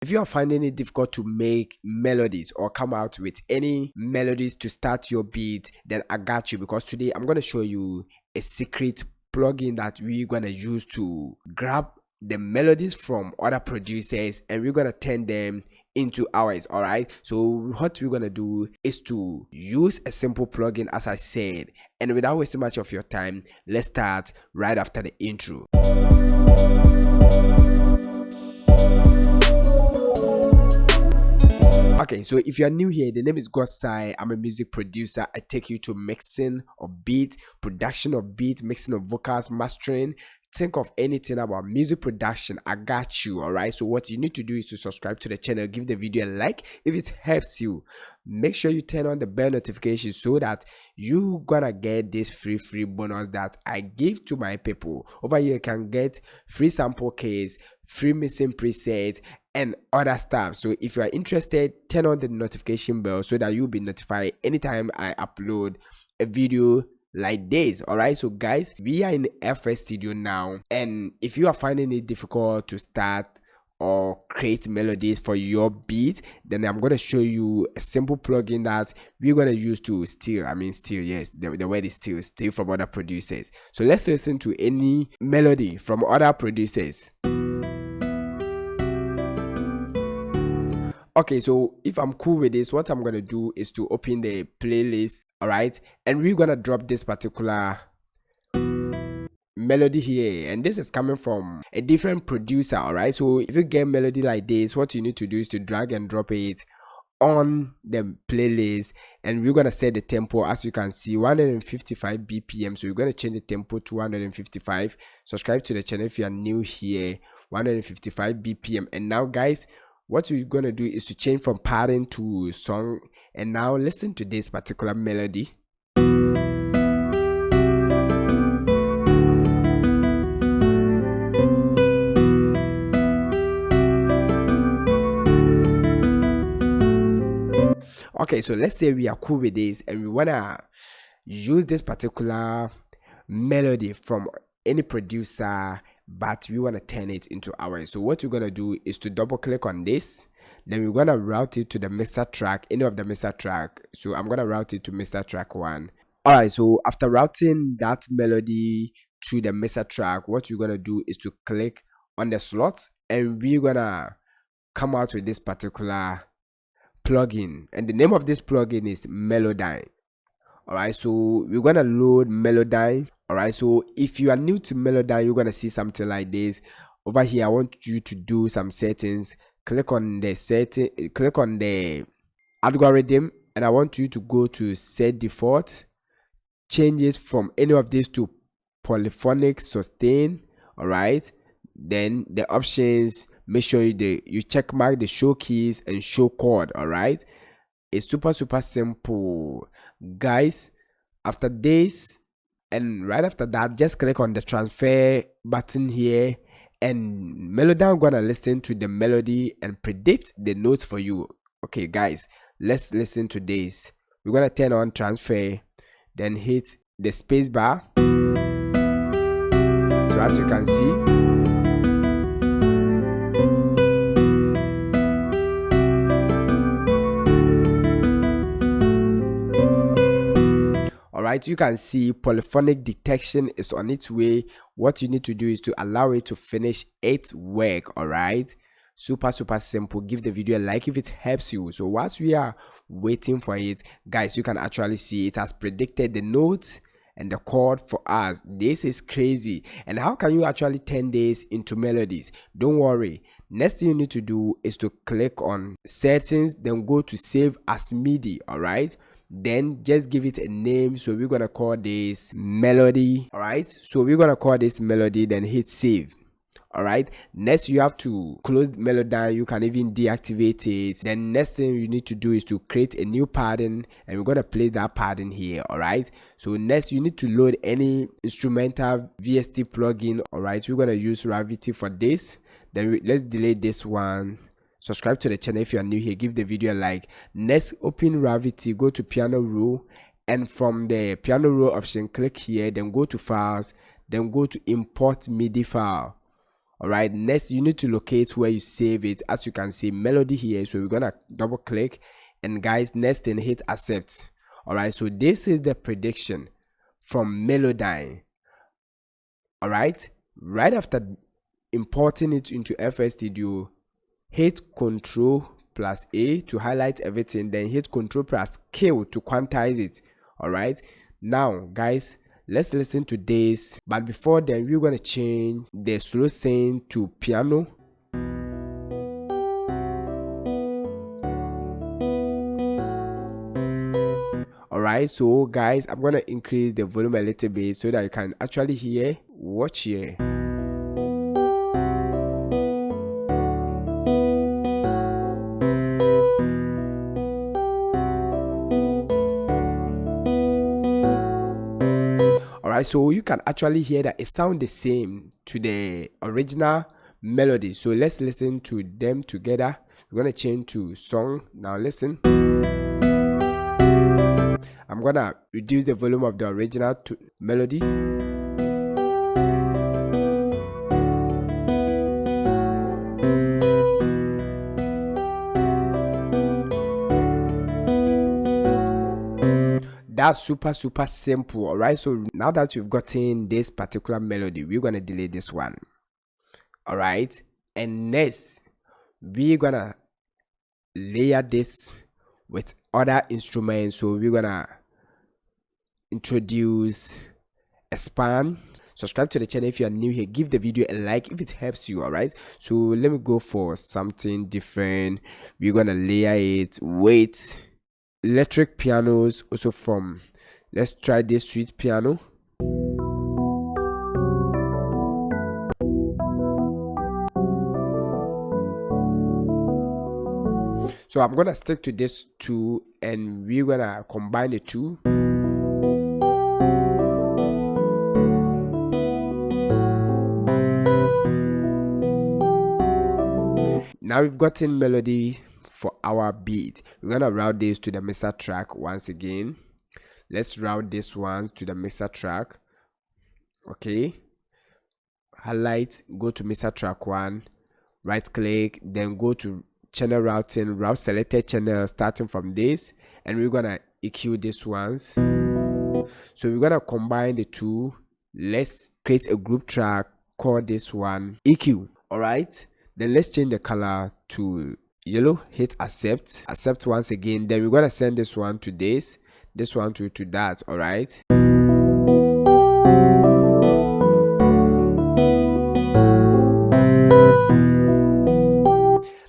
If you are finding it difficult to make melodies or come out with any melodies to start your beat, then I got you, because today I'm going to show you a secret plugin that we're going to use to grab the melodies from other producers and we're going to turn them into ours. All right, so what we're going to do is to use a simple plugin, as I said, and without wasting much of your time, let's start right after the intro. Okay, so if you are new here, the name is Gosai. I'm a music producer. I take you to mixing of beat, production of beat, mixing of vocals, mastering. Think of anything about music production, I got you. All right, so what you need to do is to subscribe to the channel, give the video a like if it helps you. Make sure you turn on the bell notification so that you gonna get this free bonus that I give to my people. Over here you can get free sample case, free mixing preset, and other stuff. So if you are interested, turn on the notification bell so that you'll be notified anytime I upload a video like this. All right, so guys, we are in FL Studio now, and if you are finding it difficult to start or create melodies for your beat, then I'm going to show you a simple plugin that we're going to use to steal yes, the word is steal from other producers. So let's listen to any melody from other producers. Okay, so if I'm cool with this, what I'm gonna do is to open the playlist, all right, and we're gonna drop this particular melody here, and this is coming from a different producer. All right, so if you get melody like this, what you need to do is to drag and drop it on the playlist, and we're gonna set the tempo, as you can see, 155 bpm. So we're gonna change the tempo to 155. Subscribe to the channel if you are new here. 155 bpm. And now guys, what we're going to do is to change from pattern to song, and now listen to this particular melody. Okay, so let's say we are cool with this and we want to use this particular melody from any producer, but we want to turn it into ours. So what we're going to do is to double click on this, then we're going to route it to the mixer track, any of the mixer track. So I'm going to route it to mixer track 1. All right, so after routing that melody to the mixer track, what you're going to do is to click on the slots, and we're going to come out with this particular plugin, and the name of this plugin is Melodyne. All right, so we're going to load Melodyne. All right, so if you are new to Melodyne, you're gonna see something like this. Over here, I want you to do some settings. Click on the setting, click on the algorithm, and I want you to go to set default. Change it from any of these to polyphonic sustain. All right, then the options, make sure you check mark the show keys and show chord. All right, it's super simple, guys. After this, and right after that, just click on the transfer button here, and Melodyne gonna listen to the melody and predict the notes for you. Okay guys, let's listen to this. We're gonna turn on transfer, then hit the space bar. So as you can see, right, you can see polyphonic detection is on its way. What you need to do is to allow it to finish its work. All right, super simple. Give the video a like if it helps you. So whilst we are waiting for it, guys, you can actually see it has predicted the notes and the chord for us. This is crazy. And how can you actually turn this into melodies? Don't worry, next thing you need to do is to click on settings, then go to save as MIDI. All right, then just give it a name. So we're gonna call this melody. All right, so we're gonna call this melody, then hit save. All right, next you have to close Melodyne. You can even deactivate it. Then next thing you need to do is to create a new pattern, and we're gonna play that pattern here. All right, so next you need to load any instrumental VST plugin. All right, we're gonna use Gravity for this. Then let's delete this one. Subscribe to the channel if you are new here, give the video a like. Next, open Gravity, go to piano roll, and from the piano roll option, click here, then go to files, then go to import MIDI file. All right, next you need to locate where you save it. As you can see, melody here, so we're gonna double click, and guys, next thing, hit accept. All right, so this is the prediction from Melodyne. All right, right after importing it into FL Studio, hit Ctrl+A to highlight everything, then hit Ctrl+K to quantize it. All right, now guys, let's listen to this, but before then we're going to change the slow synth to piano. All right, so guys, I'm going to increase the volume a little bit so that you can actually hear. Watch here. Alright, so you can actually hear that it sounds the same to the original melody. So let's listen to them together. We're gonna change to song. Now listen. I'm gonna reduce the volume of the original to melody. That's super simple. All right, so now that you've gotten this particular melody, we're gonna delete this one. All right, and next we're gonna layer this with other instruments. So we're gonna introduce a span. Subscribe to the channel if you are new here. Give the video a like if it helps you. All right, so let me go for something different. We're gonna layer it with electric pianos also from, let's try this sweet piano. So I'm gonna stick to this two and we're gonna combine the two. Now we've gotten melody for our beat. We're gonna route this to the mixer track once again. Let's route this one to the mixer track. Okay, highlight, go to mixer track 1, right click, then go to channel routing, route selected channel starting from this, and we're gonna EQ this ones. So we're gonna combine the two. Let's create a group track, call this one EQ. All right, then let's change the color to yellow, hit accept once again, then we're gonna send this one to this one to that. All right,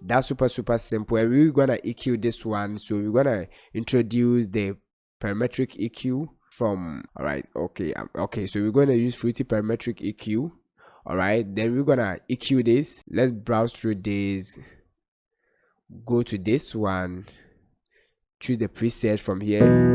that's super simple. And we're gonna EQ this one, so we're gonna introduce the parametric EQ from, all right, okay, so we're gonna use Fruity parametric EQ. All right, then we're gonna EQ this. Let's browse through this, go to this one, choose the preset from here.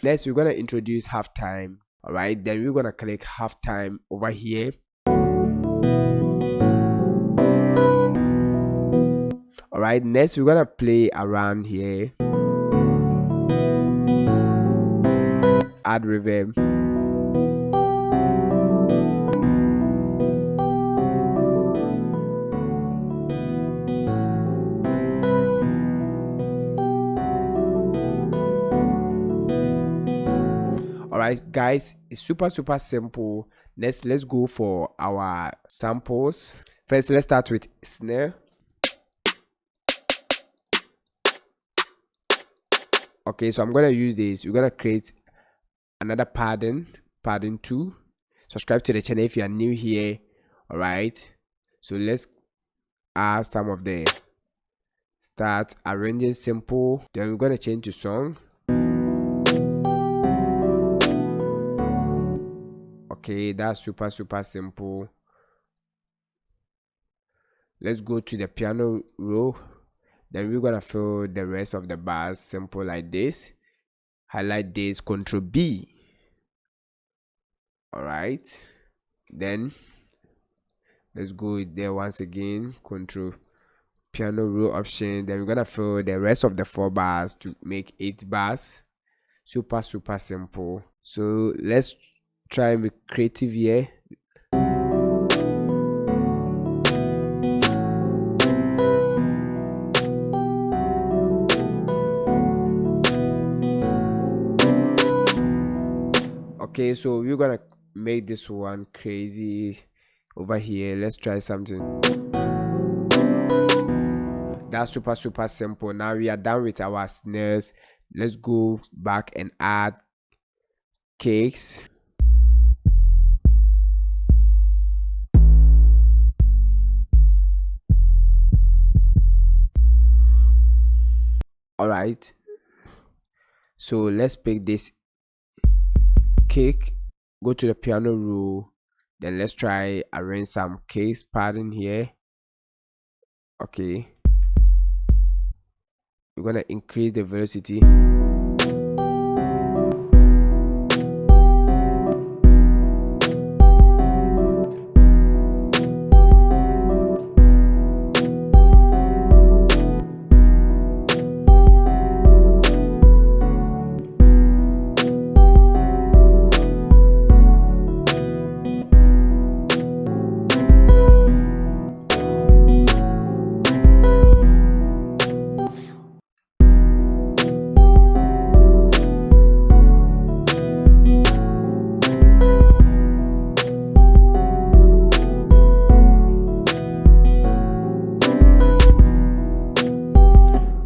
Next, we're gonna introduce halftime. All right, then we're gonna click halftime over here. All right, next we're gonna play around here, add reverb. Alright guys, it's super simple. Let's go for our samples. First, let's start with snare. Okay, so I'm gonna use this. We're gonna create another pattern 2. Subscribe to the channel if you are new here. Alright, so let's add some of the start arranging simple, then we're gonna change to song. Okay, that's super simple. let's go to the piano roll. Then we're gonna fill the rest of the bars simple like this. Highlight this, Control B. All right, then let's go there once again, Control piano roll option. Then we're gonna fill the rest of the 4 bars to make 8 bars. Super simple. So let's try and be creative here. Okay, so we're gonna make this one crazy over here. Let's try something. That's super simple. Now we are done with our snares. Let's go back and add kicks. All right, so let's pick this kick, go to the piano roll, then let's try arrange some kicks pattern here. Okay, we're gonna increase the velocity.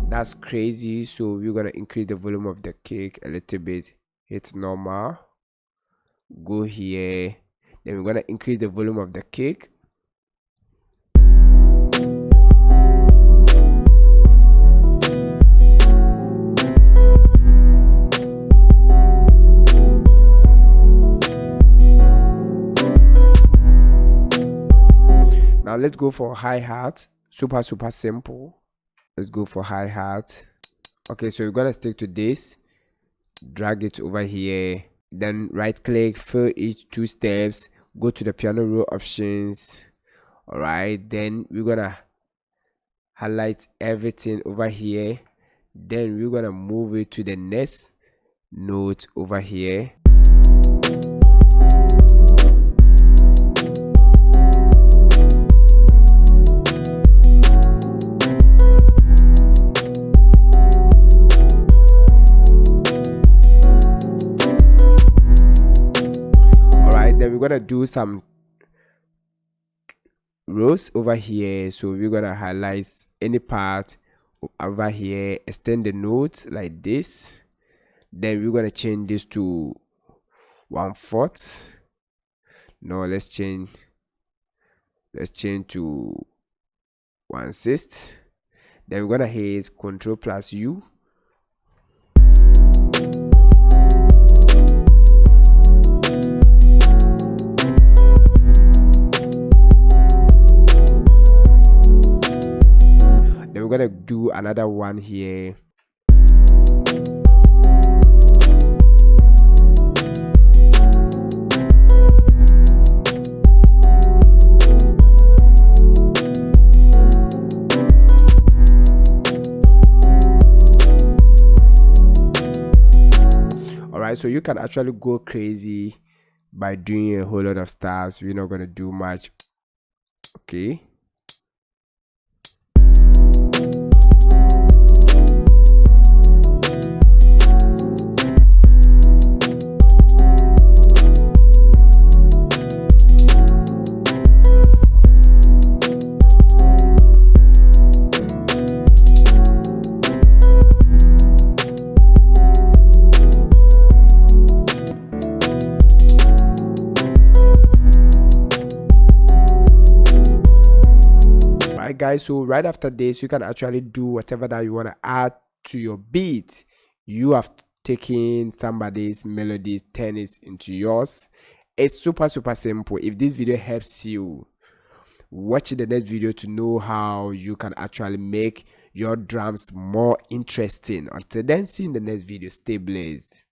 That's crazy. So we're gonna increase the volume of the kick a little bit. Hit normal, go here, then we're gonna increase the volume of the kick. Now let's go for hi-hat. Super simple. Let's go for hi-hat. Okay, so we're gonna stick to this, drag it over here, then right click, fill each 2 steps, go to the piano roll options. All right, then we're gonna highlight everything over here, then we're gonna move it to the next note over here. Then we're gonna do some rows over here. So we're gonna highlight any part over here, extend the note like this, then we're gonna change this to 1/4. No, let's change to 1/6. Then we're gonna hit Ctrl+U. We're gonna do another one here. All right, so you can actually go crazy by doing a whole lot of stuff. We're not gonna do much. Okay. Guys, so right after this you can actually do whatever that you want to add to your beat. You have taken somebody's melodies, turn it into yours. It's super simple. If this video helps you watch the next video to know how you can actually make your drums more interesting. Until then, see you in the next video. Stay blessed.